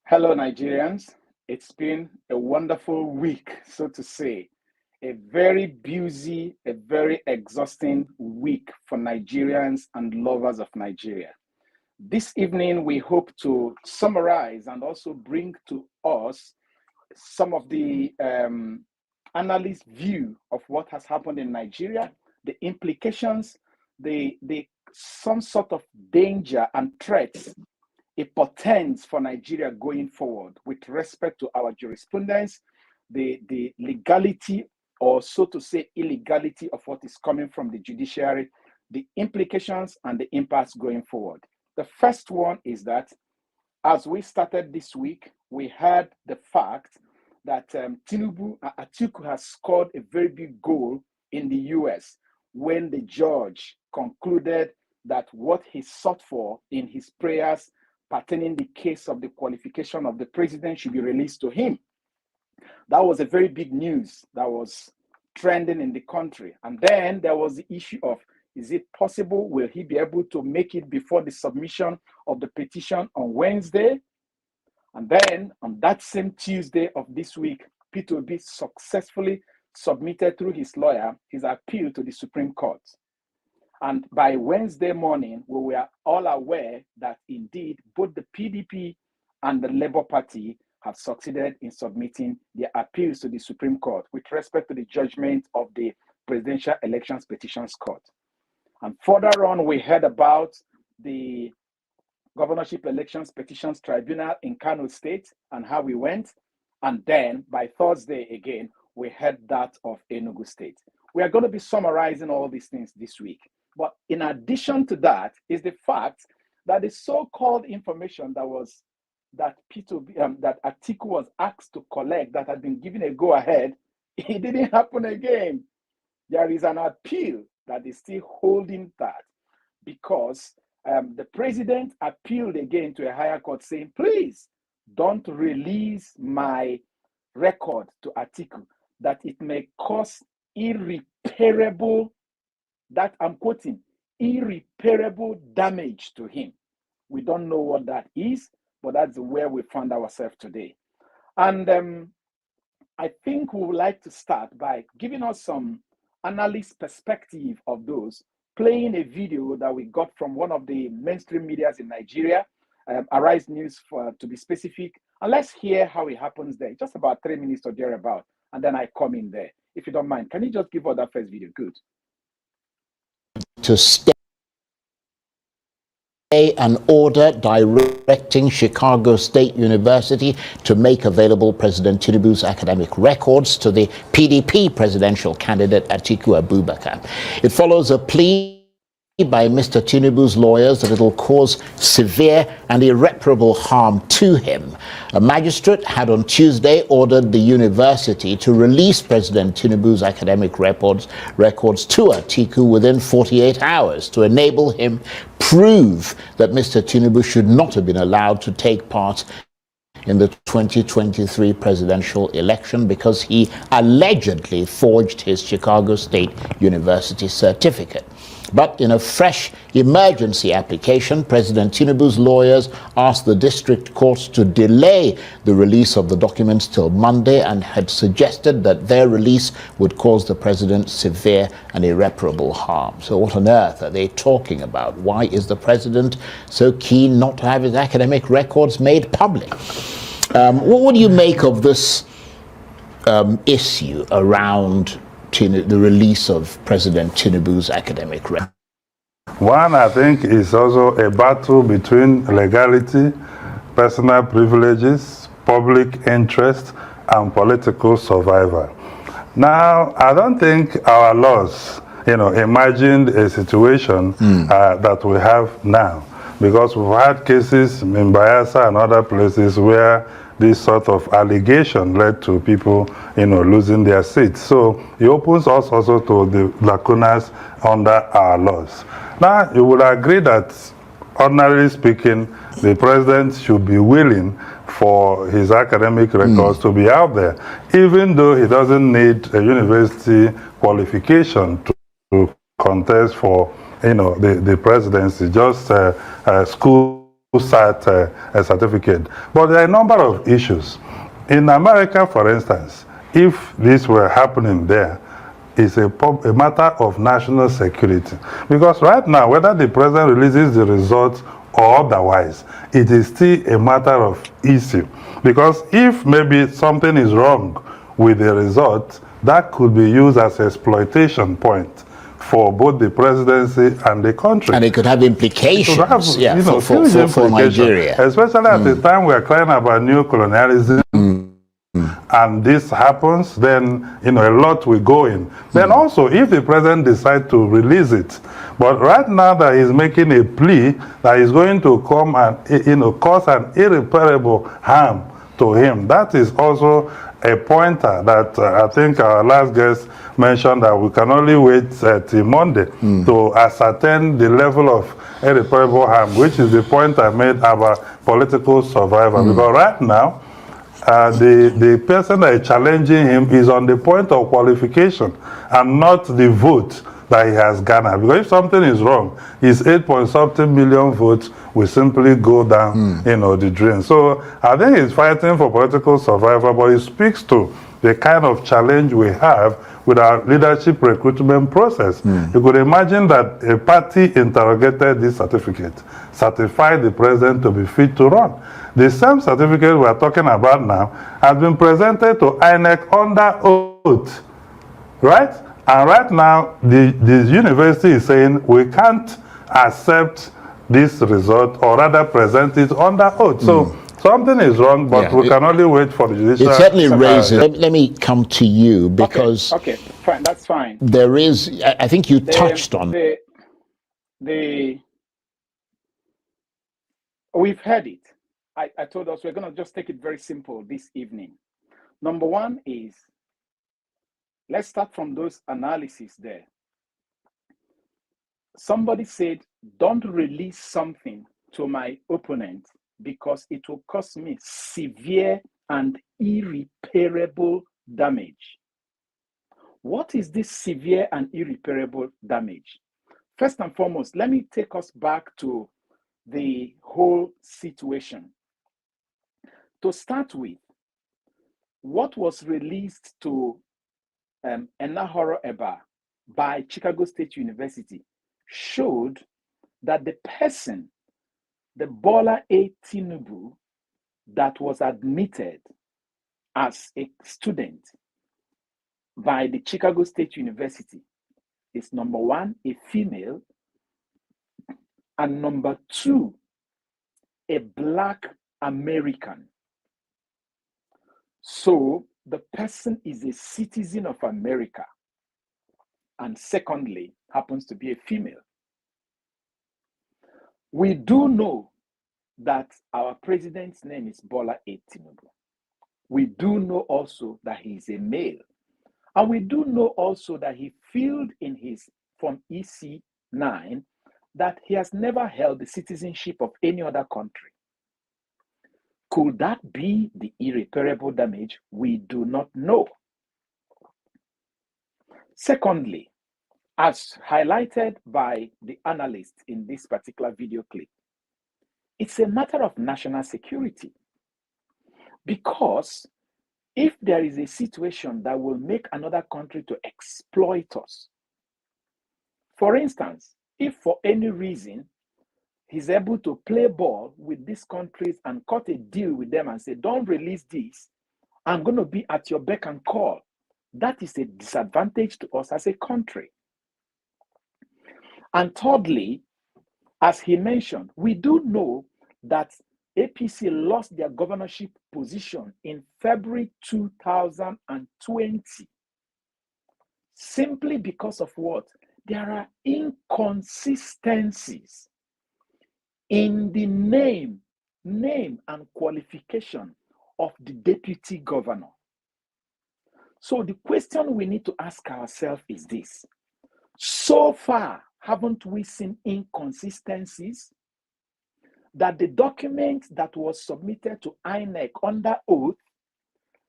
Hello, Nigerians. It's been a wonderful week, so to say. A very busy, a very exhausting week for Nigerians and lovers of Nigeria. This evening, we hope to summarize and also bring to us some of the analyst view of what has happened in Nigeria, the implications, the some sort of danger and threats it portends for Nigeria going forward with respect to our jurisprudence, the legality, or so to say, illegality of what is coming from the judiciary, the implications and the impacts going forward. The first one is that as we started this week, we had the fact that Tinubu Atiku has scored a very big goal in the US when the judge concluded that what he sought for in his prayers pertaining the case of the qualification of the president should be released to him. That was a very big news that was trending in the country. And then there was the issue of, is it possible? Will he be able to make it before the submission of the petition on Wednesday? And then on that same Tuesday of this week, Peter Obi successfully submitted through his lawyer his appeal to the Supreme Court. And by Wednesday morning, we were all aware that indeed both the PDP and the Labour Party have succeeded in submitting their appeals to the Supreme Court with respect to the judgment of the Presidential Elections Petitions Court. And further on, we heard about the Governorship Elections Petitions Tribunal in Kano State and how we went. And then by Thursday again, we heard that of Enugu State. We are going to be summarizing all these things this week. But in addition to that is the fact that the so-called information that Atiku was asked to collect that had been given a go-ahead, it didn't happen again. There is an appeal that is still holding that because the president appealed again to a higher court saying, please don't release my record to Atiku, that it may cause irreparable, that I'm quoting, irreparable damage to him. We don't know what that is, but that's where we found ourselves today. And I think we would like to start by giving us some analyst perspective of those, playing a video that we got from one of the mainstream medias in Nigeria, Arise News to be specific. And let's hear how it happens there. Just about 3 minutes or thereabout, and then I come in there. If you don't mind, can you just give us that first video? Good. To stay an order directing Chicago State University to make available President Tinubu's academic records to the PDP presidential candidate Atiku Abubakar. It follows a plea by Mr. Tinubu's lawyers that it will cause severe and irreparable harm to him. A magistrate had on Tuesday ordered the university to release President Tinubu's academic records to Atiku within 48 hours to enable him prove that Mr. Tinubu should not have been allowed to take part in the 2023 presidential election because he allegedly forged his Chicago State University certificate. But in a fresh emergency application, President Tinubu's lawyers asked the district courts to delay the release of the documents till Monday and had suggested that their release would cause the president severe and irreparable harm. So what on earth are they talking about? Why is the president so keen not to have his academic records made public? What do you make of this issue around the release of President Tinubu's academic record? One, I think, is also a battle between legality, personal privileges, public interest, and political survival. Now, I don't think our laws, imagined a situation that we have now, because we've had cases in Bayelsa and other places where this sort of allegation led to people, losing their seats. So it opens us also to the lacunas under our laws. Now, you would agree that, ordinarily speaking, the president should be willing for his academic records to be out there, even though he doesn't need a university qualification to contest for, the presidency, just school a certificate. But there are a number of issues. In America, for instance, if this were happening there, it's a matter of national security. Because right now, whether the president releases the results or otherwise, it is still a matter of issue. Because if maybe something is wrong with the result, that could be used as an exploitation point for both the presidency and the country. And it could have implications for Nigeria. Especially at the time we are crying about new colonialism. And this happens, then a lot will go in. Then also, if the president decides to release it, but right now that he's making a plea that is going to come and cause an irreparable harm to him, that is also a pointer that I think our last guest mentioned that we can only wait till Monday to ascertain the level of irreparable harm, which is the point I made about political survival. Because right now, the person that is challenging him is on the point of qualification and not the vote that he has garnered. Because if something is wrong, his 8-point-something million votes will simply go down, the drain. So I think he's fighting for political survival, but it speaks to the kind of challenge we have with our leadership recruitment process. You could imagine that a party interrogated this certificate, certified the president to be fit to run. The same certificate we are talking about now has been presented to INEC under oath, right? And right now, the university is saying we can't accept this result, or rather present it under oath. So something is wrong, but we can only wait for the judicial. It certainly raises. Let me come to you, because okay, fine, that's fine. There is, I think you touched on we've heard it. I told us we're going to just take it very simple this evening. Number one is, let's start from those analyses there. Somebody said, don't release something to my opponent because it will cause me severe and irreparable damage. What is this severe and irreparable damage? First and foremost, let me take us back to the whole situation. To start with, what was released to Enahoro Eba by Chicago State University showed that the person, the Bola A. Tinubu, that was admitted as a student by the Chicago State University is, number one, a female, and number two, a Black American. So the person is a citizen of America, and secondly, happens to be a female. We do know that our president's name is Bola A. Tinubu. We do know also that he is a male. And we do know also that he filled in his Form EC-9 that he has never held the citizenship of any other country. Could that be the irreparable damage? We do not know. Secondly, as highlighted by the analyst in this particular video clip, it's a matter of national security. Because if there is a situation that will make another country to exploit us, for instance, if for any reason he's able to play ball with these countries and cut a deal with them and say, don't release this, I'm going to be at your beck and call, that is a disadvantage to us as a country. And thirdly, as he mentioned, we do know that APC lost their governorship position in February 2020 simply because of what? There are inconsistencies in the name and qualification of the deputy governor. So the question we need to ask ourselves is this: so far, haven't we seen inconsistencies? That the document that was submitted to INEC under oath,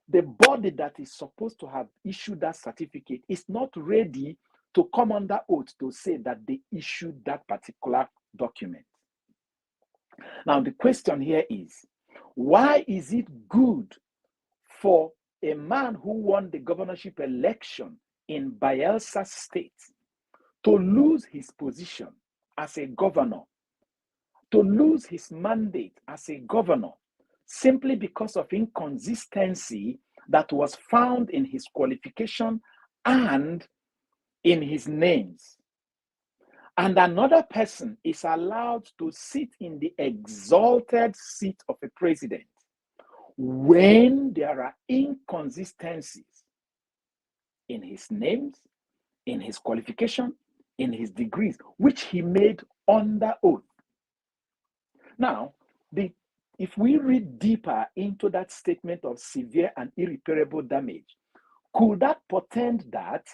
the body that is supposed to have issued that certificate is not ready to come under oath to say that they issued that particular document. Now, the question here is, why is it good for a man who won the governorship election in Bayelsa State to lose his position as a governor, to lose his mandate as a governor, simply because of inconsistency that was found in his qualification and in his names? And another person is allowed to sit in the exalted seat of a president when there are inconsistencies in his names, in his qualification, in his degrees, which he made under oath. Now, if we read deeper into that statement of severe and irreparable damage, could that portend that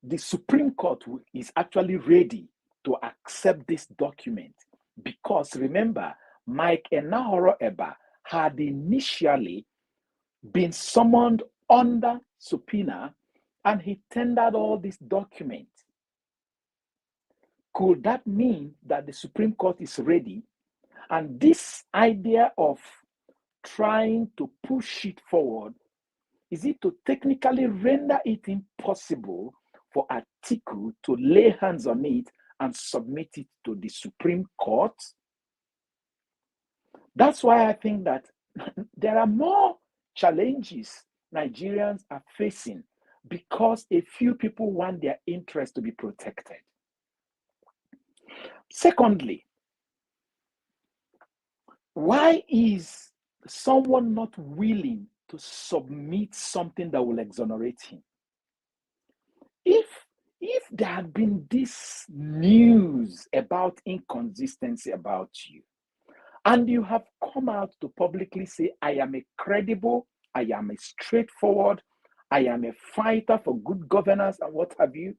the Supreme Court is actually ready to accept this document? Because remember, Mike Enahoro Eba had initially been summoned under subpoena and he tendered all these documents. Could that mean that the Supreme Court is ready? And this idea of trying to push it forward, is it to technically render it impossible for Atiku to lay hands on it and submit it to the Supreme Court? That's why I think that there are more challenges Nigerians are facing because a few people want their interests to be protected. Secondly, why is someone not willing to submit something that will exonerate him? If there had been this news about inconsistency about you, and you have come out to publicly say, I am a credible, I am a straightforward, I am a fighter for good governance and what have you,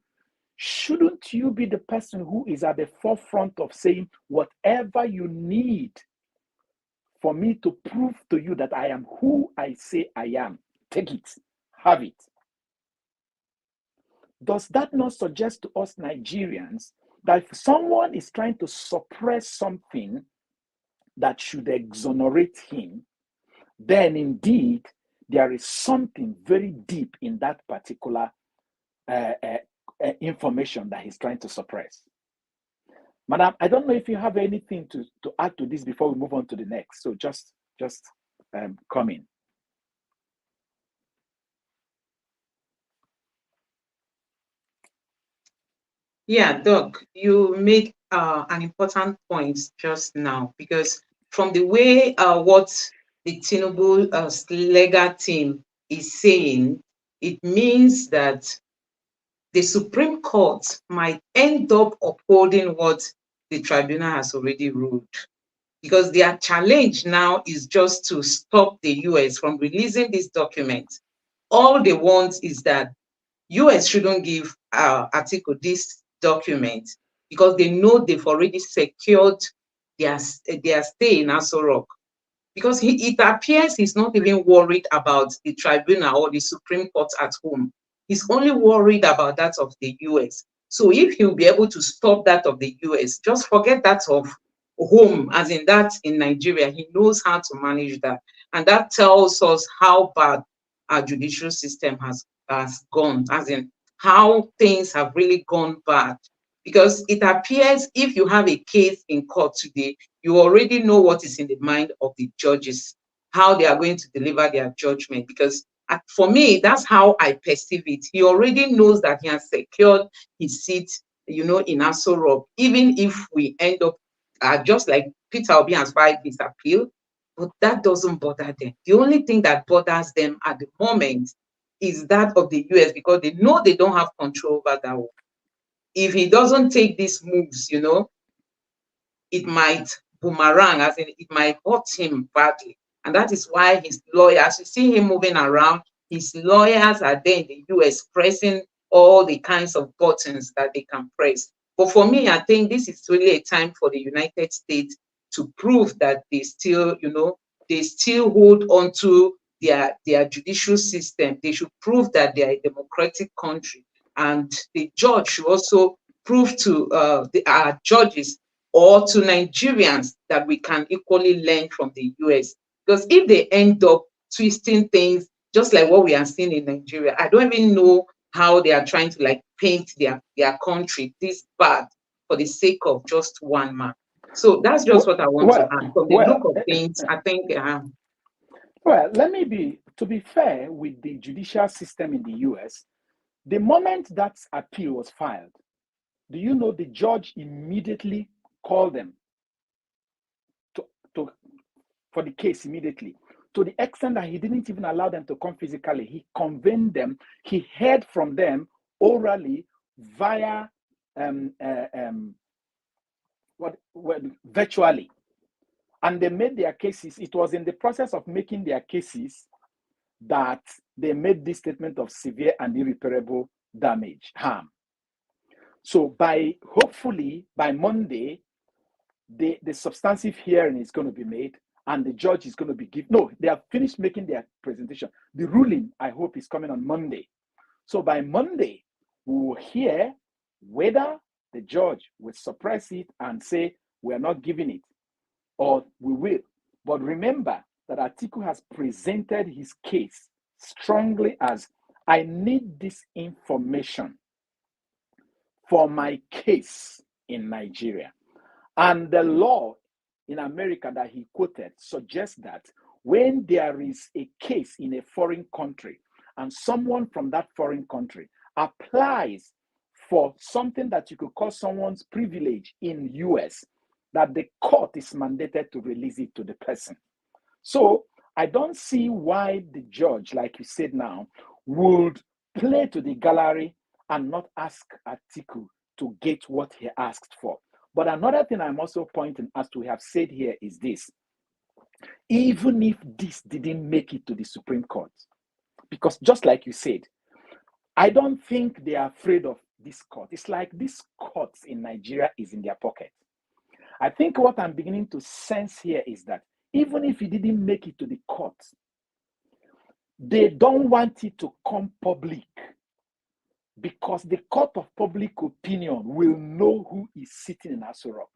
shouldn't you be the person who is at the forefront of saying, whatever you need for me to prove to you that I am who I say I am, take it, have it? Does that not suggest to us Nigerians that if someone is trying to suppress something that should exonerate him, then indeed there is something very deep in that particular information that he's trying to suppress? Madam, I don't know if you have anything to add to this before we move on to the next. So just come in. Yeah, Doc, you made an important point just now, because from the way what the Tinubu legal team is saying, it means that the Supreme Court might end up upholding what the tribunal has already ruled. Because their challenge now is just to stop the US from releasing this document. All they want is that US shouldn't give Atiku this document because they know they've already secured their stay in Aso Rock. Because it appears he's not even worried about the tribunal or the Supreme Court at home. He's only worried about that of the US. So if he'll be able to stop that of the US, just forget that of home, as in that in Nigeria. He knows how to manage that. And that tells us how bad our judicial system has gone, as in how things have really gone bad. Because it appears if you have a case in court today, you already know what is in the mind of the judges, how they are going to deliver their judgment. Because for me, that's how I perceive it. He already knows that he has secured his seat, in Aso Rock, even if we end up just like Peter Obi has filed his appeal, but that doesn't bother them. The only thing that bothers them at the moment is that of the US, because they know they don't have control over that one. If he doesn't take these moves, it might boomerang, as in it might hurt him badly. And that is why his lawyers, you see him moving around, his lawyers are there in the US pressing all the kinds of buttons that they can press. But for me, I think this is really a time for the United States to prove that they still, they still hold on to their judicial system. They should prove that they are a democratic country. And the judge should also prove to our judges or to Nigerians that we can equally learn from the US? Because if they end up twisting things just like what we are seeing in Nigeria, I don't even know how they are trying to like paint their country this bad for the sake of just one man. So that's just what I want to add. From the look of things, I think. Well, to be fair with the judicial system in the US, the moment that appeal was filed, do you know the judge immediately called them for the case immediately, to the extent that he didn't even allow them to come physically. He convened them. He heard from them orally via virtually, and they made their cases. It was in the process of making their cases that they made this statement of severe and irreparable harm. So hopefully by Monday, the substantive hearing is going to be made, and the judge is going to be they have finished making their presentation. The ruling, I hope, is coming on Monday. So by Monday, we will hear whether the judge will suppress it and say we are not giving it, or we will. But remember that Atiku has presented his case strongly as, I need this information for my case in Nigeria. And the law in America that he quoted suggests that when there is a case in a foreign country and someone from that foreign country applies for something that you could call someone's privilege in US, that the court is mandated to release it to the person. So I don't see why the judge, like you said now, would play to the gallery and not ask Atiku to get what he asked for. But another thing I'm also pointing, as we have said here, is this. Even if this didn't make it to the Supreme Court, because just like you said, I don't think they are afraid of this court. It's like this court in Nigeria is in their pocket. I think what I'm beginning to sense here is that even if it didn't make it to the court, they don't want it to come public, because the court of public opinion will know who is sitting in Aso Rock.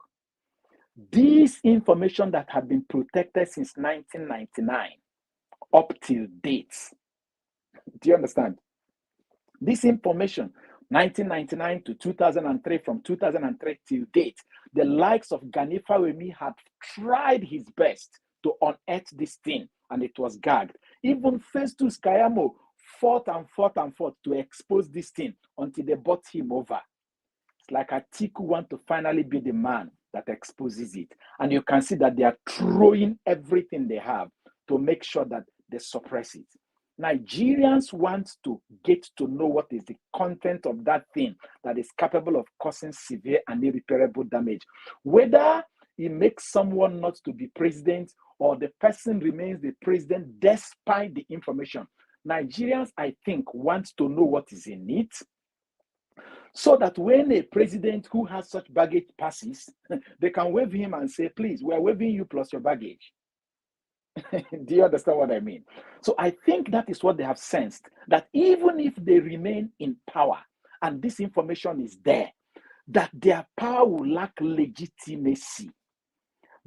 This information that had been protected since 1999 up till date. Do you understand? This information, 1999 to 2003, from 2003 till date, the likes of Gani Fawemi had tried his best to unearth this thing, and it was gagged. Even Festus Kayamo fought to expose this thing until they bought him over. It's like Atiku want to finally be the man that exposes it. And you can see that they are throwing everything they have to make sure that they suppress it. Nigerians want to get to know what is the content of that thing that is capable of causing severe and irreparable damage. Whether it makes someone not to be president or the person remains the president despite the information, Nigerians, I think, want to know what is in it, so that when a president who has such baggage passes, they can wave him and say, please, we're waving you plus your baggage. Do you understand what I mean? So I think that is what they have sensed, that even if they remain in power and this information is there, that their power will lack legitimacy,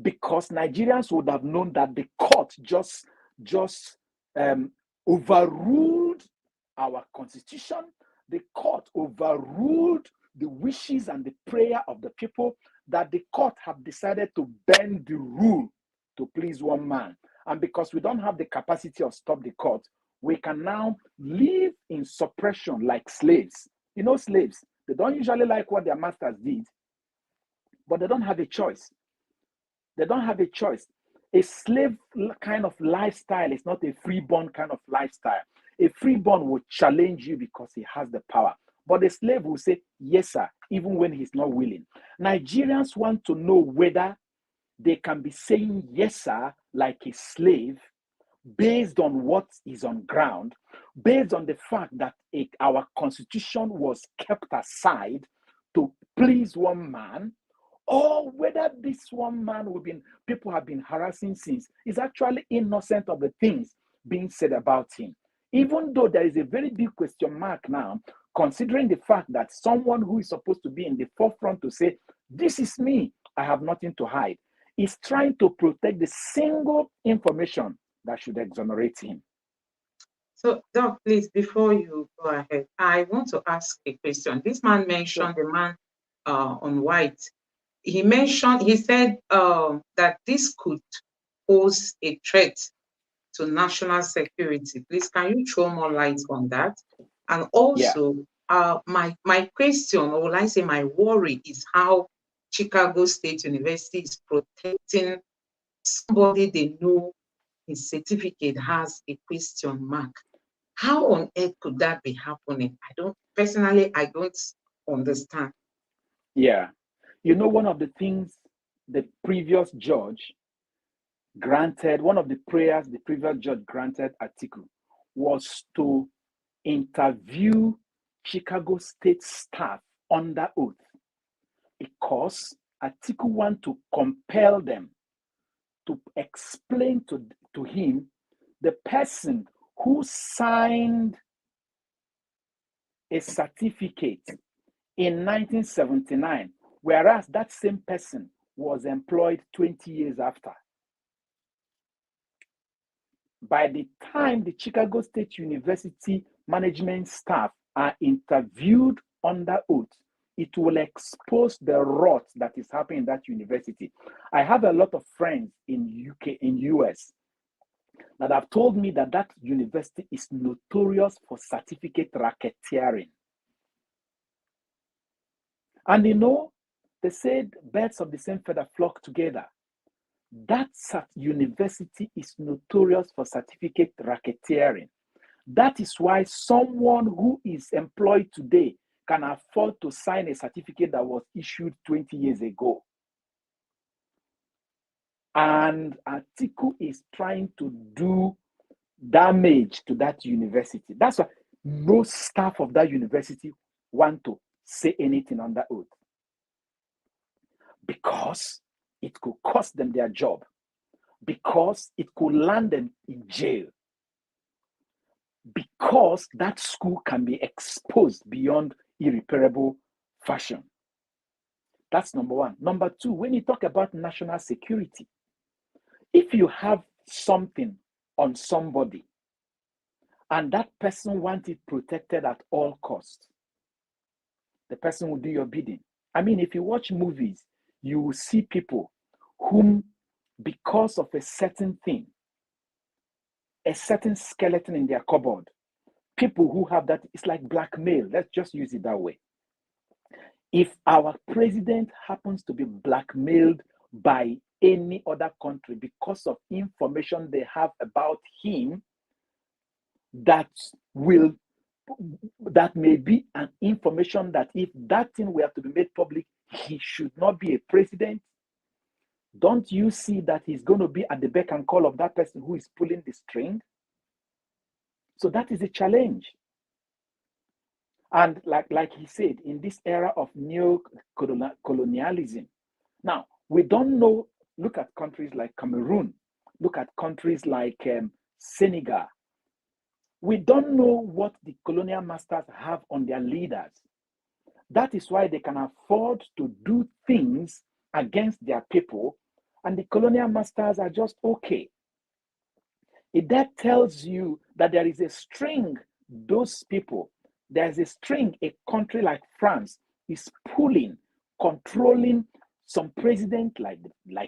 because Nigerians would have known that the court just overruled our constitution. The court overruled the wishes and the prayer of the people, that the court have decided to bend the rule to please one man. And because we don't have the capacity of stop the court, we can now live in suppression like slaves. You know, slaves, they don't usually like what their masters did, but they don't have a choice. They don't have a choice. A slave kind of lifestyle is not a freeborn kind of lifestyle. A freeborn will challenge you because he has the power. But a slave will say, yes, sir, even when he's not willing. Nigerians want to know whether they can be saying yes, sir, like a slave, based on what is on ground, based on the fact that our constitution was kept aside to please one man, or whether this one man people have been harassing since is actually innocent of the things being said about him. Even though there is a very big question mark now, considering the fact that someone who is supposed to be in the forefront to say, this is me, I have nothing to hide. He's trying to protect the single information that should exonerate him. So, Doc, please, before you go ahead, I want to ask a question. This man mentioned the man on white. He said that this could pose a threat to national security. Please, can you throw more light on that? And also, my question, or will I say my worry, is how Chicago State University is protecting somebody they know his certificate has a question mark. How on earth could that be happening? I don't understand. Yeah. You know, one of the things the previous judge granted, one of the prayers the previous judge granted Atiku was to interview Chicago State staff under oath, because Atiku want to compel them to explain to him the person who signed a certificate in 1979, whereas that same person was employed 20 years after. By the time the Chicago State University management staff are interviewed under oath, it will expose the rot that is happening in that university. I have a lot of friends in UK, in US, that have told me that that university is notorious for certificate racketeering. And you know, they said birds of the same feather flock together. That university is notorious for certificate racketeering. That is why someone who is employed today can afford to sign a certificate that was issued 20 years ago. And Atiku is trying to do damage to that university. That's why no staff of that university want to say anything under oath, because it could cost them their job, because it could land them in jail, because that school can be exposed beyond irreparable fashion. That's number one. Number two, when you talk about national security, if you have something on somebody and that person wants it protected at all costs, the person will do your bidding. I mean, if you watch movies, you will see people whom, because of a certain thing, a certain skeleton in their cupboard, people who have that, it's like blackmail. Let's just use it that way. If our president happens to be blackmailed by any other country because of information they have about him, that may be an information that if that thing were to be made public, he should not be a president. Don't you see that he's going to be at the beck and call of that person who is pulling the string? So that is a challenge. And like he said, in this era of neo-colonialism, now we don't know. Look at countries like Cameroon. Look at countries like Senegal. We don't know what the colonial masters have on their leaders. That is why they can afford to do things against their people, and the colonial masters are just okay. That tells you that there is a string, those people, there's a string a country like France is pulling, controlling some president like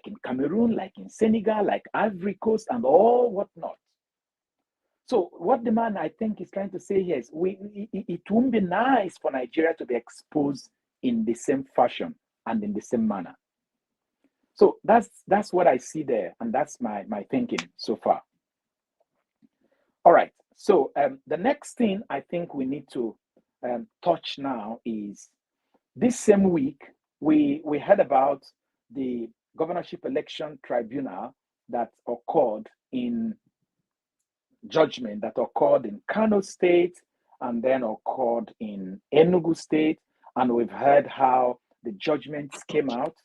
in Cameroon, like in Senegal, like Ivory Coast, and all whatnot. So what the man, I think, is trying to say here is it won't be nice for Nigeria to be exposed in the same fashion and in the same manner. So that's what I see there, and that's my thinking so far. All right. So the next thing I think we need to touch now is this same week, we heard about the governorship election tribunal that occurred in judgment that occurred in Kano State and then occurred in Enugu State. And we've heard how the judgments came out.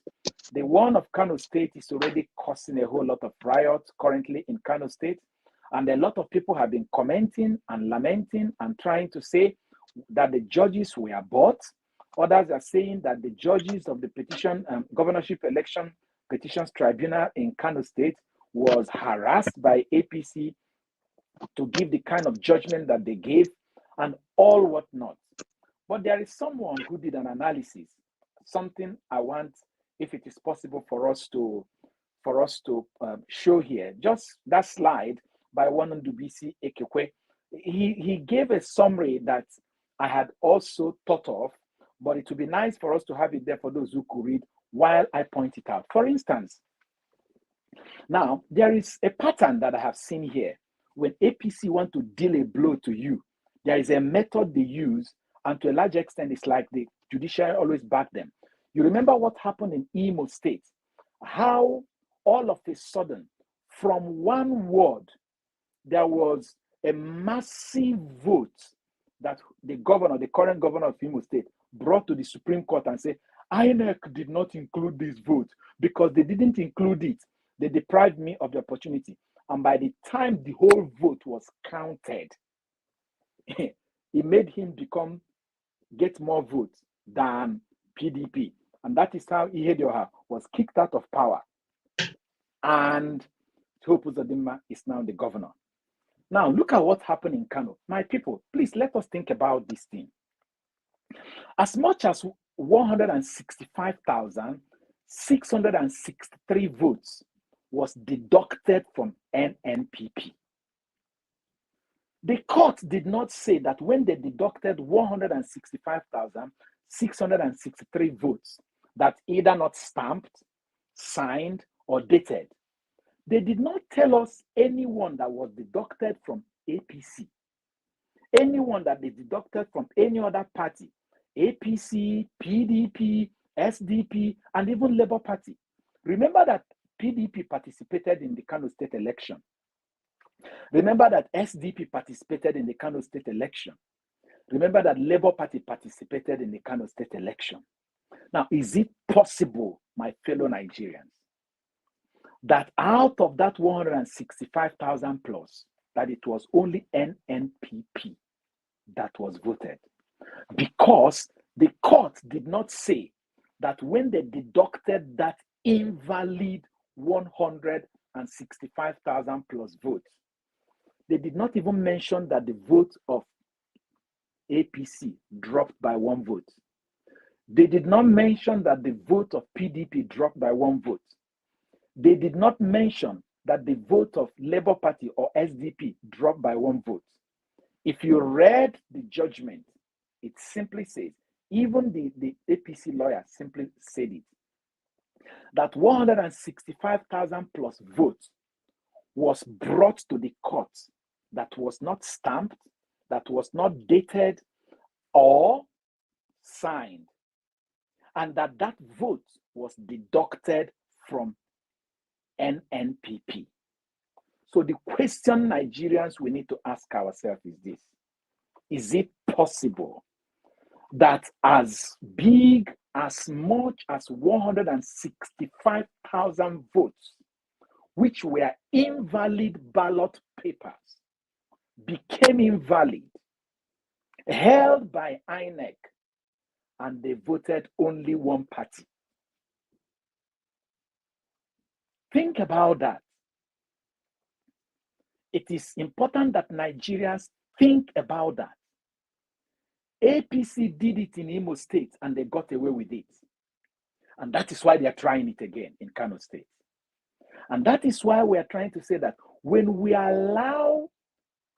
The one of Kano State is already causing a whole lot of riots currently in Kano State. And a lot of people have been commenting and lamenting and trying to say that the judges were bought, Others are saying that the judges of the governorship election petitions tribunal in Kano State was harassed by APC to give the kind of judgment that they gave and all whatnot. But there is someone who did an analysis, something I want, if it is possible for us to show here. Just that slide by Wanundubisi Ekekwe. He gave a summary that I had also thought of, but it would be nice for us to have it there for those who could read while I point it out. For instance, now there is a pattern that I have seen here. When APC want to deal a blow to you, there is a method they use, and to a large extent, it's like the judiciary always back them. You remember what happened in Imo State, how all of a sudden, from one ward, there was a massive vote that the current governor of Imo State, brought to the Supreme Court and said, INEC did not include this vote because they didn't include it. They deprived me of the opportunity. And by the time the whole vote was counted, it made him get more votes than PDP. And that is how Ihedioha was kicked out of power. And Hope Uzodinma is now the governor. Now, look at what happened in Kano. My people, please let us think about this thing. As much as 165,663 votes was deducted from NNPP. The court did not say that when they deducted 165,663 votes that either not stamped, signed, or dated. They did not tell us anyone that was deducted from APC, anyone that they deducted from any other party, APC, PDP, SDP, and even Labour Party. Remember that PDP participated in the Kano State election. Remember that SDP participated in the Kano State election. Remember that Labour Party participated in the Kano State election. Now, is it possible, my fellow Nigerians, that out of that 165,000 plus, that it was only NNPP that was voted? Because the court did not say that when they deducted that invalid 165,000 plus votes, they did not even mention that the vote of APC dropped by 1 vote. They did not mention that the vote of PDP dropped by 1 vote. They did not mention that the vote of Labour Party or SDP dropped by 1 vote. If you read the judgment, it simply says, even the APC lawyer simply said it, that 165,000 plus votes was brought to the court that was not stamped, that was not dated or signed, and that vote was deducted from NNPP. So the question Nigerians we need to ask ourselves is this: is it possible that as big, as much as 165,000 votes, which were invalid ballot papers, became invalid, held by INEC, and they voted only 1 party? Think about that. It is important that Nigerians think about that. APC did it in Imo State and they got away with it. And that is why they are trying it again in Kano State. And that is why we are trying to say that when we allow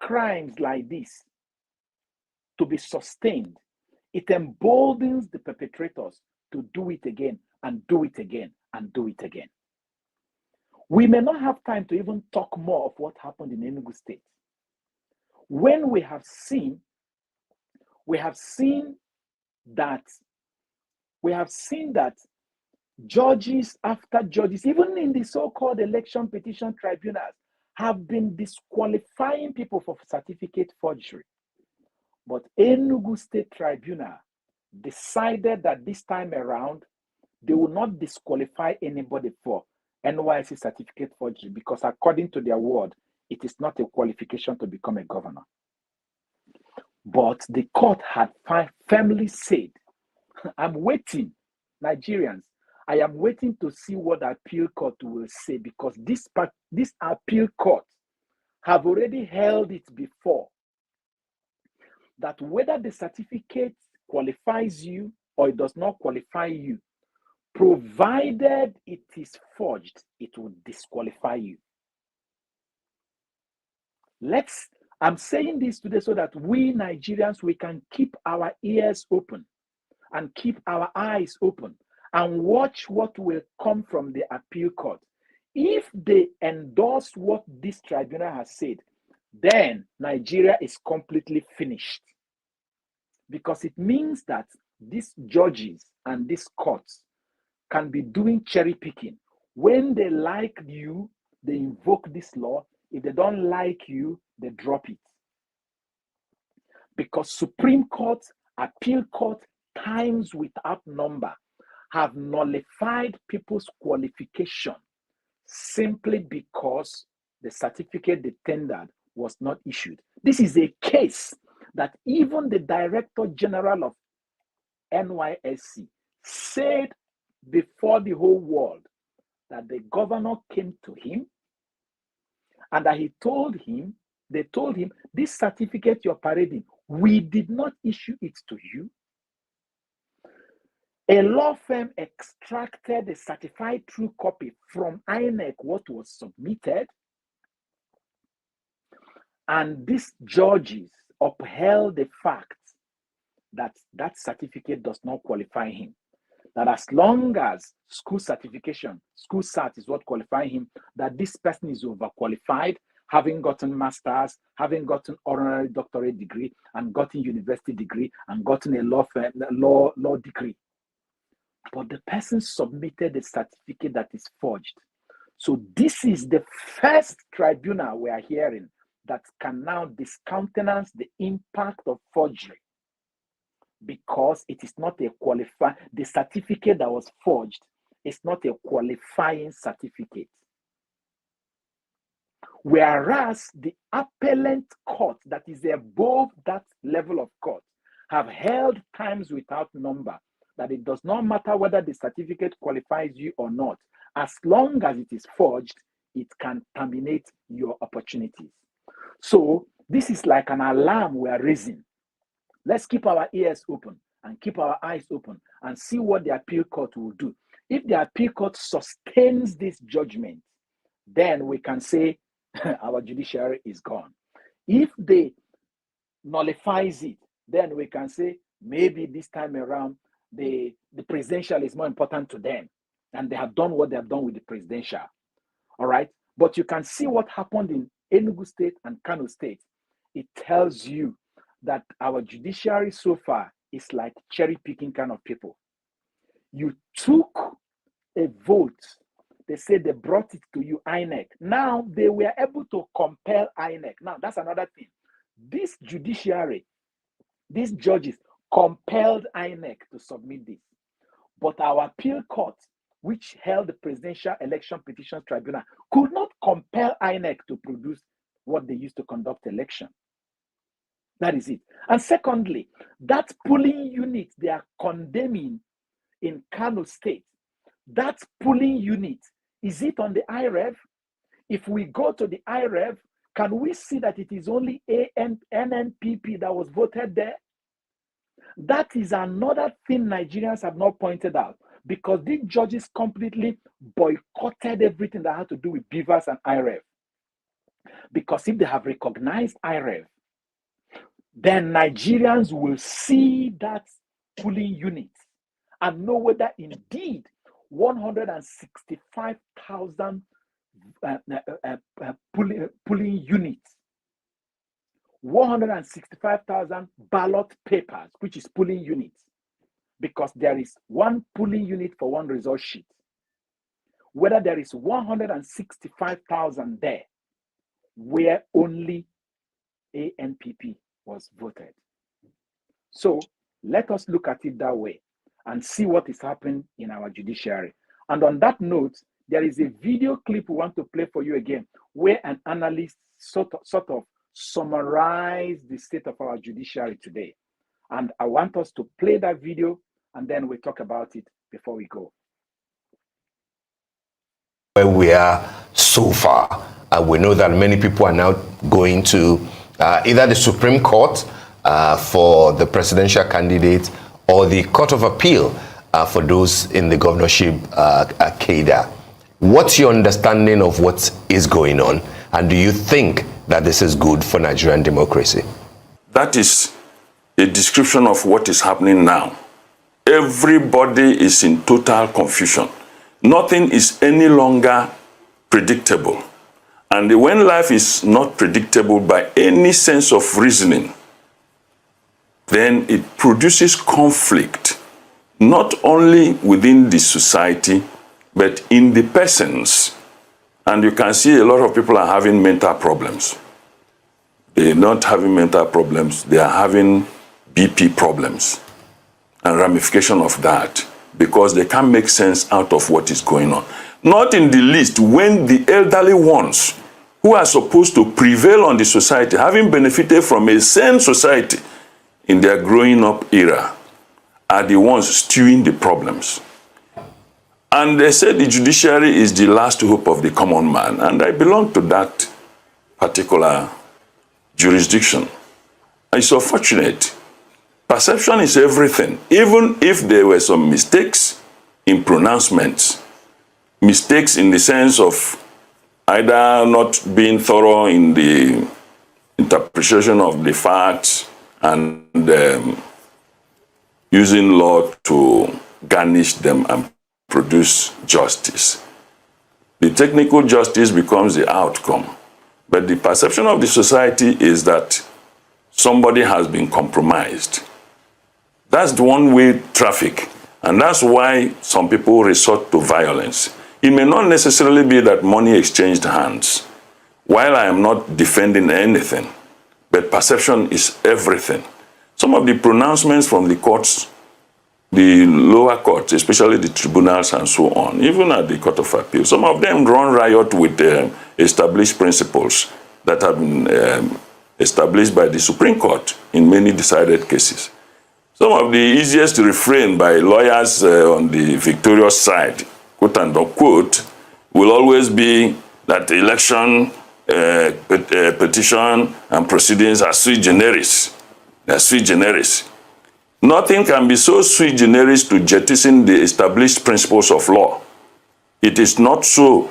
crimes like this to be sustained, it emboldens the perpetrators to do it again and do it again and do it again. We may not have time to even talk more of what happened in Enugu State. When we have seen that judges after judges, even in the so-called election petition tribunals, have been disqualifying people for certificate forgery. But Enugu State Tribunal decided that this time around, they will not disqualify anybody for NYSC certificate forgery because according to their word, it is not a qualification to become a governor. But the court had firmly said I'm waiting, Nigerians. I am waiting to see what the appeal court will say, because this appeal court have already held it before, that whether the certificate qualifies you or it does not qualify you, provided it is forged, it will disqualify you. I'm saying this today so that we Nigerians, we can keep our ears open and keep our eyes open and watch what will come from the appeal court. If they endorse what this tribunal has said, then Nigeria is completely finished. Because it means that these judges and these courts can be doing cherry picking. When they like you, they invoke this law. If they don't like you, they drop it. Because Supreme Court, appeal court, times without number, have nullified people's qualification simply because the certificate they tendered was not issued. This is a case that even the Director General of NYSC said before the whole world that the governor came to him and that they told him, this certificate you're parading, we did not issue it to you. A law firm extracted a certified true copy from INEC, what was submitted, and these judges upheld the fact that that certificate does not qualify him. That as long as school certification, school cert is what qualifies him, that this person is overqualified, having gotten masters, having gotten honorary doctorate degree, and gotten university degree, and gotten a law degree. But the person submitted a certificate that is forged. So this is the first tribunal we are hearing that can now discountenance the impact of forgery, because it is not a the certificate that was forged is not a qualifying certificate. Whereas the appellate court that is above that level of court have held times without number that it does not matter whether the certificate qualifies you or not. As long as it is forged, it can terminate your opportunities. So this is like an alarm we are raising. Let's keep our ears open and keep our eyes open and see what the appeal court will do. If the appeal court sustains this judgment, then we can say our judiciary is gone. If they nullifies it, then we can say maybe this time around the presidential is more important to them, and they have done what they have done with the presidential. All right. But you can see what happened in Enugu State and Kano State. It tells you that our judiciary so far is like cherry picking kind of people. You took a vote, they said they brought it to you, INEC. Now they were able to compel INEC. Now that's another thing. This judiciary, these judges compelled INEC to submit this. But our appeal court, which held the Presidential Election Petitions Tribunal, could not compel INEC to produce what they used to conduct election. That is it. And secondly, that polling unit they are condemning in Kano State, that polling unit, is it on the IREV? If we go to the IREV, can we see that it is only NNPP that was voted there? That is another thing Nigerians have not pointed out, because these judges completely boycotted everything that had to do with Beavers and IREV. Because if they have recognized IREV, then Nigerians will see that polling unit and know whether indeed 165,000 polling units, 165,000 ballot papers, which is polling units, because there is one polling unit for one result sheet. Whether there is 165,000 there where only ANPP was voted. So let us look at it that way and see what is happening in our judiciary. And on that note, there is a video clip we want to play for you again, where an analyst sort of summarized the state of our judiciary today. And I want us to play that video and then we talk about it before we go. Where we are so far, we know that many people are now going to either the Supreme Court for the presidential candidate or the Court of Appeal for those in the governorship cadre. What's your understanding of what is going on, and do you think that this is good for Nigerian democracy? That is a description of what is happening now. Everybody is in total confusion. Nothing is any longer predictable. And when life is not predictable by any sense of reasoning, then it produces conflict, not only within the society, but in the persons. And you can see a lot of people are having mental problems. They're not having mental problems, they are having BP problems and ramification of that, because they can't make sense out of what is going on. Not in the least when the elderly ones who are supposed to prevail on the society, having benefited from a sane society in their growing up era, are the ones stewing the problems. And they said the judiciary is the last hope of the common man, and I belong to that particular jurisdiction. It's unfortunate. Perception is everything. Even if there were some mistakes in pronouncements, mistakes in the sense of either not being thorough in the interpretation of the facts and using law to garnish them and produce justice. The technical justice becomes the outcome, but the perception of the society is that somebody has been compromised. That's the one-way traffic, and that's why some people resort to violence. It may not necessarily be that money exchanged hands, while I am not defending anything, but perception is everything. Some of the pronouncements from the courts, the lower courts, especially the tribunals and so on, even at the Court of Appeal, some of them run riot with established principles that have been established by the Supreme Court in many decided cases. Some of the easiest refrain by lawyers on the victorious side, quote and unquote, will always be that election petition and proceedings are sui generis. They are sui generis. Nothing can be so sui generis to jettison the established principles of law. It is not so.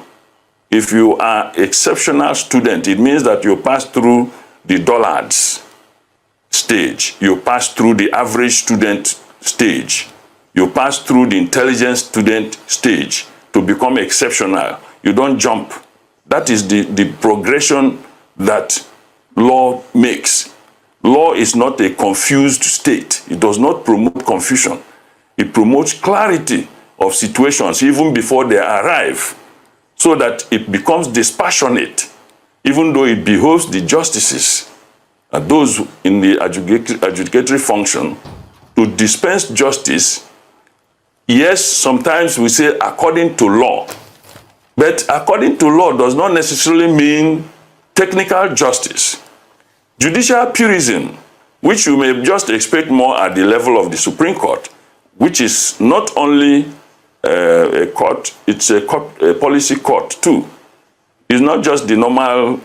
If you are exceptional student, it means that you pass through the dullards stage, you pass through the average student stage, you pass through the intelligent student stage to become exceptional. You don't jump. That is the progression that law makes. Law is not a confused state. It does not promote confusion. It promotes clarity of situations even before they arrive, so that it becomes dispassionate, even though it behoves the justices and those in the adjudicatory function to dispense justice. Yes, sometimes we say according to law, but according to law does not necessarily mean technical justice. Judicial purism, which you may just expect more at the level of the Supreme Court, which is not only a court, it's a policy court too. It's not just the normal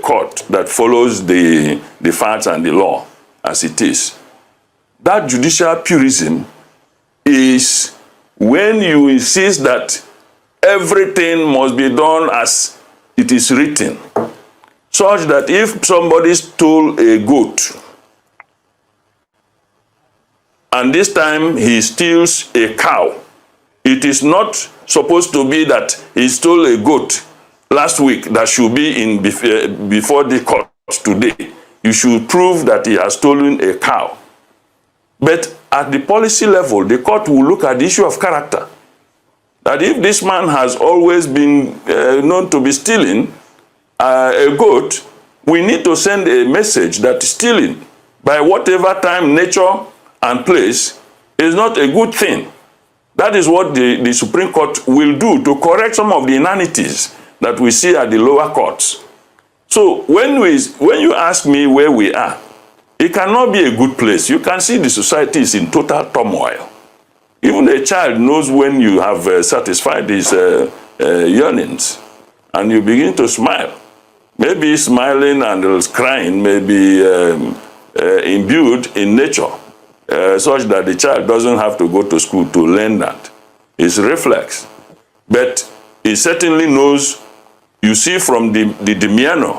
court that follows the facts and the law as it is. That judicial purism is when you insist that everything must be done as it is written, such that if somebody stole a goat, and this time he steals a cow, it is not supposed to be that he stole a goat last week that should be in before the court today. You should prove that he has stolen a cow. But at the policy level, the court will look at the issue of character. That if this man has always been known to be stealing a goat, we need to send a message that stealing, by whatever time, nature, and place, is not a good thing. That is what the Supreme Court will do to correct some of the inanities that we see at the lower courts. So when you ask me where we are, it cannot be a good place. You can see the society is in total turmoil. Even a child knows when you have satisfied his yearnings, and you begin to smile. Maybe smiling and crying may be imbued in nature, such that the child doesn't have to go to school to learn that. It's reflex. But he certainly knows, you see from the demeanor,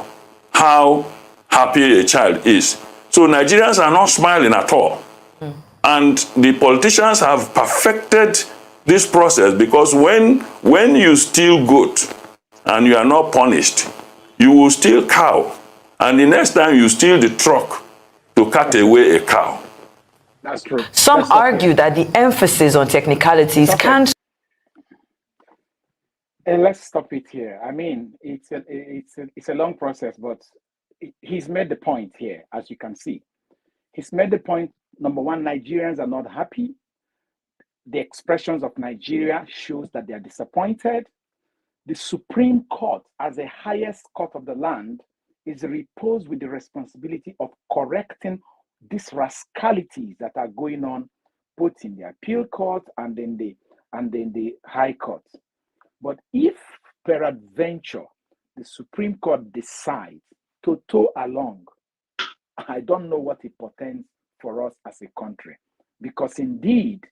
how happy a child is. So Nigerians are not smiling at all. And the politicians have perfected this process, because when you steal goat and you are not punished, you will steal cow. And the next time you steal the truck to cut away a cow. That's true. Some argue that the emphasis on technicalities can't. Let's stop it here. I mean, it's a long process, but he's made the point here, as you can see. He's made the point, number one, Nigerians are not happy. The expressions of Nigeria shows that they are disappointed. The Supreme Court, as the highest court of the land, is reposed with the responsibility of correcting these rascalities that are going on, both in the appeal court and in the high court. But if peradventure the Supreme Court decides to tow along, I don't know what it portends for us as a country, because indeed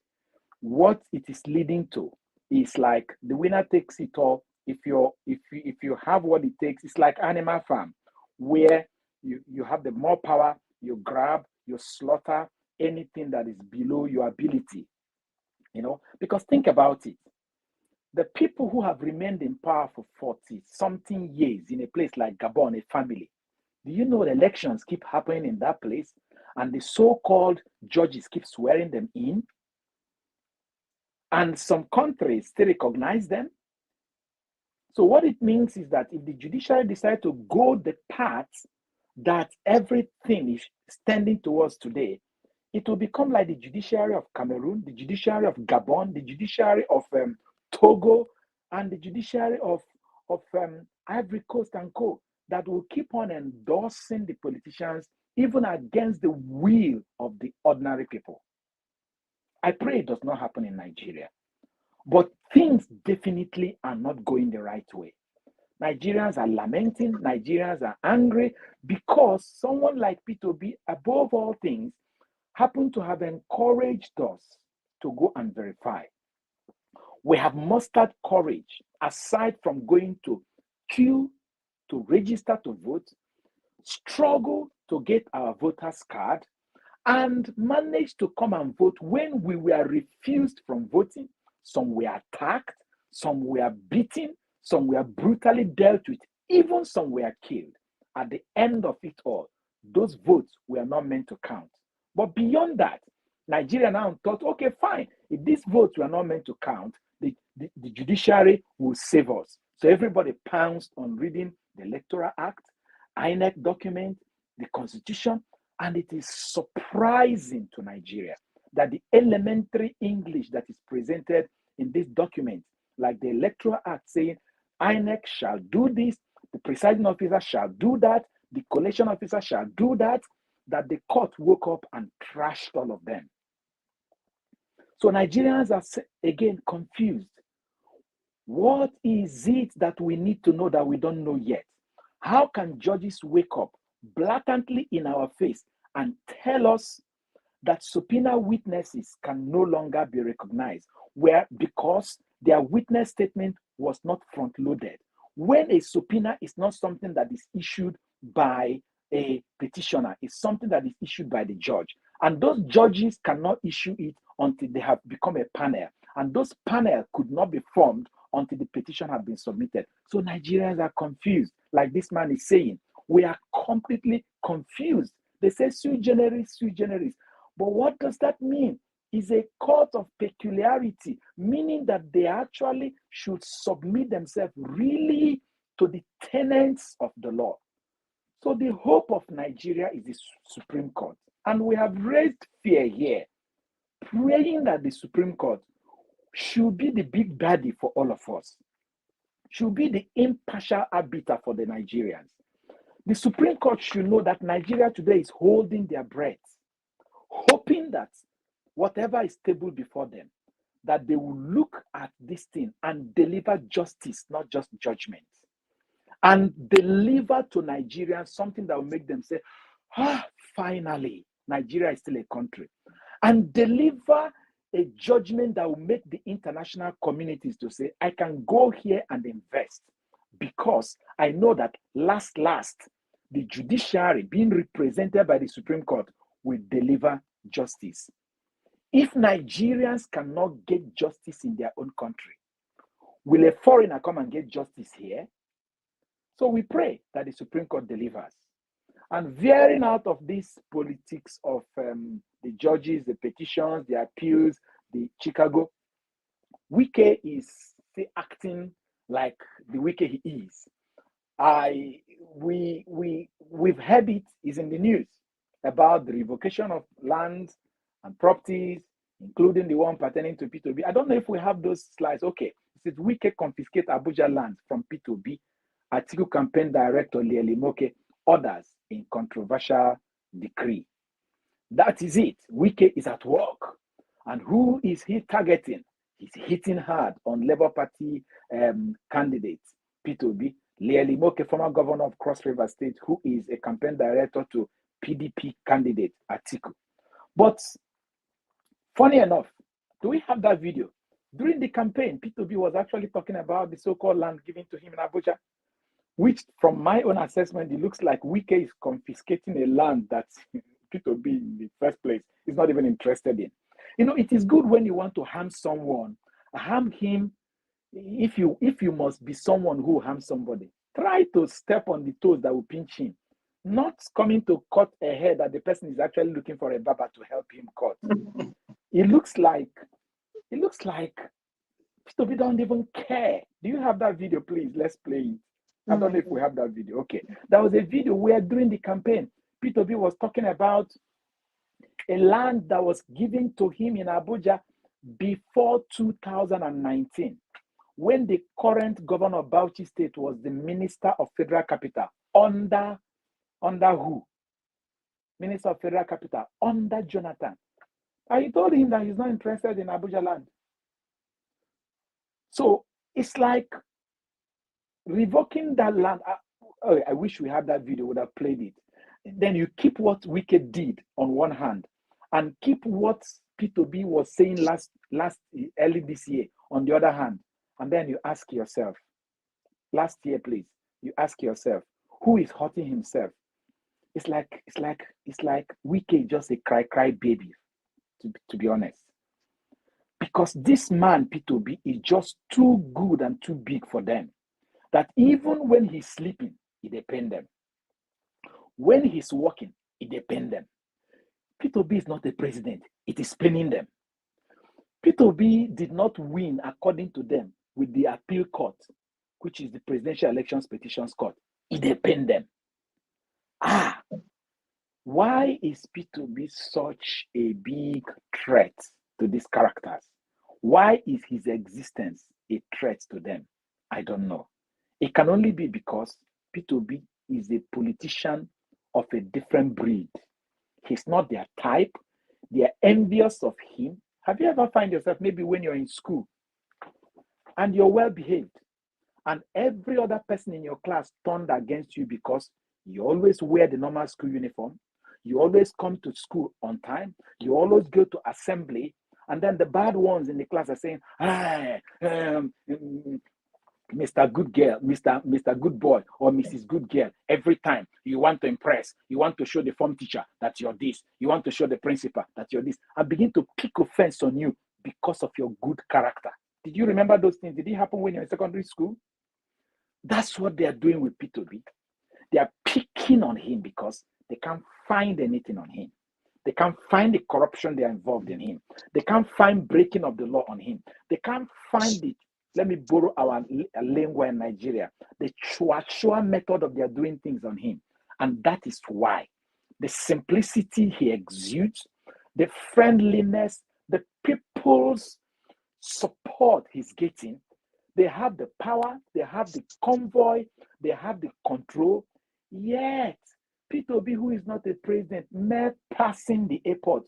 what it is leading to is like the winner takes it all. If you have what it takes, it's like Animal Farm, where you have the more power, you grab, you slaughter anything that is below your ability. Because think about it. The people who have remained in power for 40-something years in a place like Gabon, a family, do you know the elections keep happening in that place, and the so-called judges keep swearing them in? And some countries still recognize them. So what it means is that if the judiciary decide to go the path that everything is standing towards today, it will become like the judiciary of Cameroon, the judiciary of Gabon, the judiciary of Togo, and the judiciary of Ivory Coast and Co., that will keep on endorsing the politicians even against the will of the ordinary people. I pray it does not happen in Nigeria. But things definitely are not going the right way. Nigerians are lamenting, Nigerians are angry, because someone like Peterobi, above all things, happened to have encouraged us to go and verify. We have mustered courage, aside from going to queue to register to vote, struggle to get our voters card, and managed to come and vote when we were refused from voting. Some were attacked, some were beaten, some were brutally dealt with, even some were killed. At the end of it all, those votes were not meant to count. But beyond that, Nigeria now thought, okay, fine, if these votes were not meant to count, the judiciary will save us. So everybody pounced on reading the Electoral Act, INEC document, the Constitution, and it is surprising to Nigeria that the elementary English that is presented in this document, like the Electoral Act saying INEC shall do this, the presiding officer shall do that, the collation officer shall do that, that the court woke up and trashed all of them. So Nigerians are again confused. What is it that we need to know that we don't know yet? How can judges wake up blatantly in our face and tell us that subpoena witnesses can no longer be recognized, because their witness statement was not front-loaded? When a subpoena is not something that is issued by a petitioner, it's something that is issued by the judge. And those judges cannot issue it until they have become a panel. And those panels could not be formed until the petition had been submitted. So Nigerians are confused. Like this man is saying, we are completely confused. They say sui generis, sui generis. But what does that mean? It's a court of peculiarity, meaning that they actually should submit themselves really to the tenets of the law. So the hope of Nigeria is the Supreme Court. And we have raised fear here, praying that the Supreme Court should be the big baddie for all of us, should be the impartial arbiter for the Nigerians. The Supreme Court should know that Nigeria today is holding their breath, hoping that whatever is tabled before them, that they will look at this thing and deliver justice, not just judgment, and deliver to Nigerians something that will make them say, finally, Nigeria is still a country, and deliver a judgment that will make the international communities to say, I can go here and invest because I know that last, the judiciary being represented by the Supreme Court will deliver justice. If Nigerians cannot get justice in their own country, will a foreigner come and get justice here? So we pray that the Supreme Court delivers. And veering out of this politics of the judges, the petitions, the appeals, the Chicago, Wike is still acting like the Wike he is. We've heard it is in the news about the revocation of lands and properties, including the one pertaining to Peterobi. I don't know if we have those slides. Okay, it says Wike confiscate Abuja land from Peterobi. Atiku campaign director Lielimoke orders in controversial decree. That is it. Wike is at work. And who is he targeting? He's hitting hard on Labour Party candidate, Peterobi. Lielimoke, former governor of Cross River State, who is a campaign director to PDP candidate, Atiku. But funny enough, do we have that video? During the campaign, Peterobi was actually talking about the so-called land given to him in Abuja, which from my own assessment, it looks like Wike is confiscating a land that Peterobi in the first place is not even interested in. You know, it is good when you want to harm someone, harm him. If you must be someone who harms somebody, try to step on the toes that will pinch him, not coming to cut a hair that the person is actually looking for a barber to help him cut. It looks like Peterobi don't even care. Do you have that video, please? Let's play it. I don't know if we have that video. Okay. There was a video where during the campaign, Peterobi was talking about a land that was given to him in Abuja before 2019, when the current governor of Bauchi State was the Minister of Federal Capital under who? Minister of Federal Capital under Jonathan. And he told him that he's not interested in Abuja land. So it's like revoking that land. I wish we had that video, would have played it. Then you keep what Wike did on one hand and keep what Peterobi was saying early this year on the other hand. And then you ask yourself, last year, please, you ask yourself, who is hurting himself? It's like Wike just a cry baby, to be honest. Because this man, Peterobi, is just too good and too big for them. That even when he's sleeping, it depends them. When he's working, it depends them. Peterobi is not a president, it is paining them. Peterobi did not win according to them with the appeal court, which is the Presidential Elections Petitions Court. It depends them. Why is Peterobi such a big threat to these characters? Why is his existence a threat to them? I don't know. It can only be because Peterobi is a politician of a different breed. He's not their type. They are envious of him. Have you ever find yourself maybe when you're in school and you're well behaved and every other person in your class turned against you because you always wear the normal school uniform, you always come to school on time, you always go to assembly, and then the bad ones in the class are saying, Mr. Good Girl, Mr. Good Boy, or Mrs. Good Girl, every time you want to impress, you want to show the form teacher that you're this, you want to show the principal that you're this, and begin to pick offense on you because of your good character. Did you remember those things? Did it happen when you're in secondary school? That's what they are doing with Peterobi. They are picking on him because they can't find anything on him. They can't find the corruption they are involved in him. They can't find breaking of the law on him. They can't find it. Let me borrow our lingua in Nigeria, the chua method of their doing things on him. And that is why the simplicity he exudes, the friendliness, the people's support he's getting, they have the power, they have the convoy, they have the control. Yet, Peterobi, who is not a president, mere passing the airport,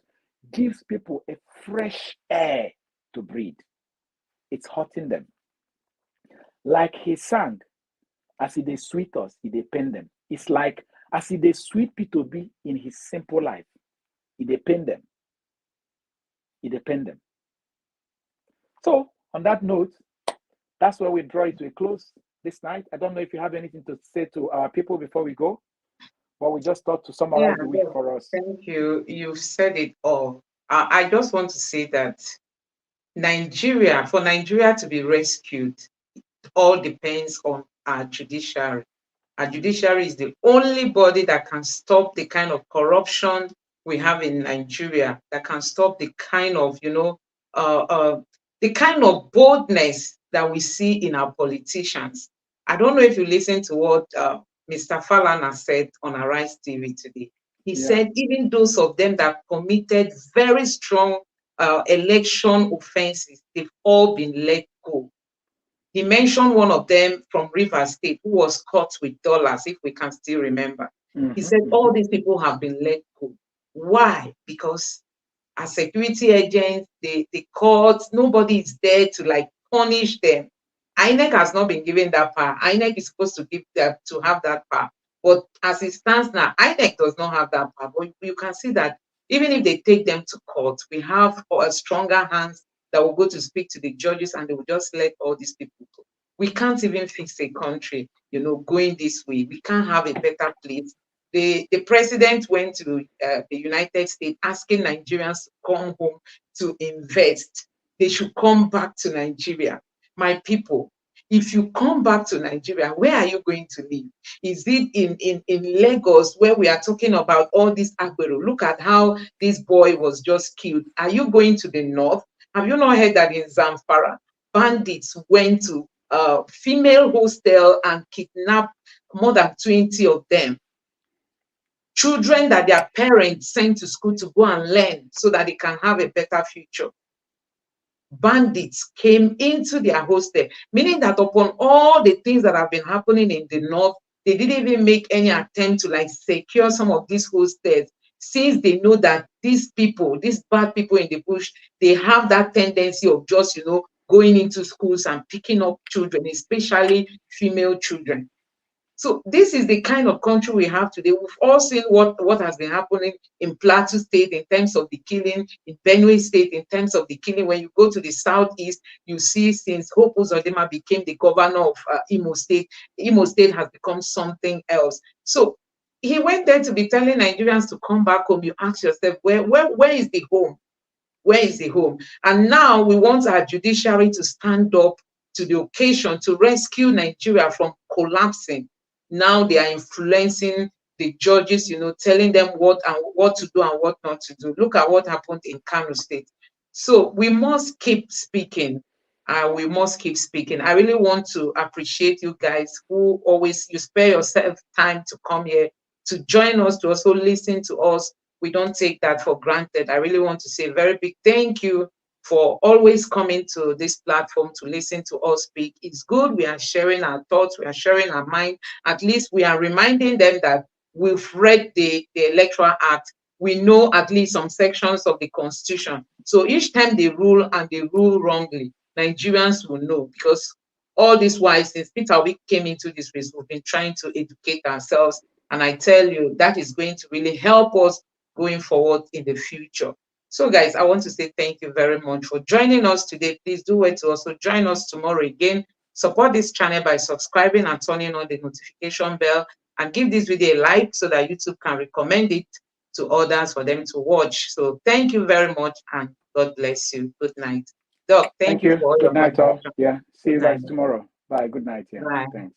gives people a fresh air to breathe. It's hurting them. Like he sang, as he dey sweet us, he dey pain them. It's like as he dey sweet Peterobi in his simple life, he dey pain them. He dey pain them. So on that note, that's where we draw it to a close this night. I don't know if you have anything to say to our people before we go, but we just thought to summarize the week for us. Thank you. You've said it all. I just want to say that for Nigeria to be rescued, it all depends on our judiciary. Our judiciary is the only body that can stop the kind of corruption we have in Nigeria, that can stop the kind of, the kind of boldness that we see in our politicians. I don't know if you listened to what Mr. Falana said on Arise TV today. He said even those of them that committed very strong election offenses, they've all been let go. He mentioned one of them from Rivers State who was caught with dollars, if we can still remember. He said all these people have been let go. Why? Because as security agents, the courts, nobody is there to punish them. INEC has not been given that power. INEC is supposed to have that power. But as it stands now, INEC does not have that power. But you can see that even if they take them to court, we have stronger hands that will go to speak to the judges and they will just let all these people go. We can't even fix a country, going this way. We can't have a better place. The president went to the United States asking Nigerians to come home to invest. They should come back to Nigeria. My people, if you come back to Nigeria, where are you going to live? Is it in Lagos, where we are talking about all this Agbero? Look at how this boy was just killed. Are you going to the north? Have you not heard that in Zamfara, bandits went to a female hostel and kidnapped more than 20 of them? Children that their parents sent to school to go and learn so that they can have a better future. Bandits came into their hostel, meaning that upon all the things that have been happening in the north, they didn't even make any attempt to secure some of these hostels, since they know that these people, these bad people in the bush, they have that tendency of just, going into schools and picking up children, especially female children. So this is the kind of country we have today. We've all seen what has been happening in Plateau State in terms of the killing, in Benue State in terms of the killing. When you go to the southeast, you see since Hope Uzodinma became the governor of Imo State has become something else. So he went there to be telling Nigerians to come back home. You ask yourself, where is the home? Where is the home? And now we want our judiciary to stand up to the occasion to rescue Nigeria from collapsing. Now they are influencing the judges, telling them what to do and what not to do. Look at what happened in Kano State. So we must keep speaking. We must keep speaking. I really want to appreciate you guys who always, you spare yourself time to come here, to join us, to also listen to us. We don't take that for granted. I really want to say a very big thank you for always coming to this platform to listen to us speak. It's good. We are sharing our thoughts. We are sharing our mind. At least we are reminding them that we've read the Electoral Act. We know at least some sections of the Constitution. So each time they rule and they rule wrongly, Nigerians will know, because all this while, since Peter Obi came into this race, we've been trying to educate ourselves. And I tell you, that is going to really help us going forward in the future. So guys, I want to say thank you very much for joining us today. Please do wait to also join us tomorrow again. Support this channel by subscribing and turning on the notification bell, and give this video a like so that YouTube can recommend it to others for them to watch. So thank you very much, and God bless you. Good night. Doc, thank you for all Good your night, all. contribution. Yeah, see you guys tomorrow. Bye. Good night. Yeah. Bye. Thanks.